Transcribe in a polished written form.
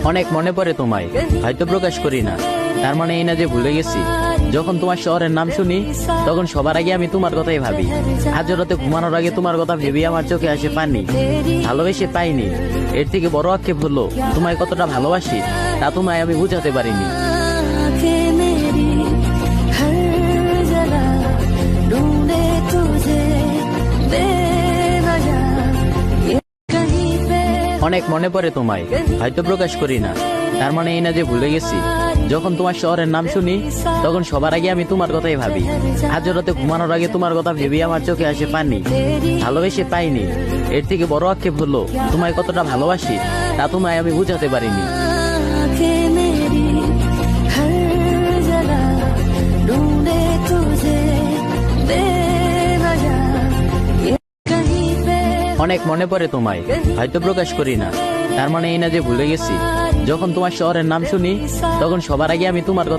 অনেক মনে পড়ে তোমায়, হয়তো প্রকাশ করি না। তার মানে এই না যে ভুলে গেছি। যখন তোমার শহরের নাম শুনি তখন সবার আগে আমি তোমার কথাই ভাবি। আজ রাতে ঘুমানোর আগে তোমার কথা ভেবে আমার চোখে আসে পানি। ভালোবেসে পাইনি, এর থেকে বড় আক্ষেপ হলো তোমায় কতটা ভালোবাসি তা তোমায় আমি বুঝাতে পারিনি। অনেক মনে পড়ে তোমায়, হয়তো প্রকাশ করি না। তার মানে এই না যে ভুলে গেছি। যখন তোমার শহরের নাম শুনি তখন সবার আগে আমি তোমার কথাই ভাবি। আজ রাতে ঘুমানোর আগে তোমার কথা ভেবে আমার চোখে আসে পানি। ভালোবেসে পাইনি, এর থেকে বড় আক্ষেপ হলো তোমায় কতটা ভালোবাসি তা তোমায় আমি বুঝাতে পারিনি। অনেক মনে পড়ে তোমায়, হয়তো প্রকাশ করি না। তার মানে এই না যে ভুলে গেছি। যখন তোমার শহরের নাম শুনি তখন সবার আগে আমি তোমার কথা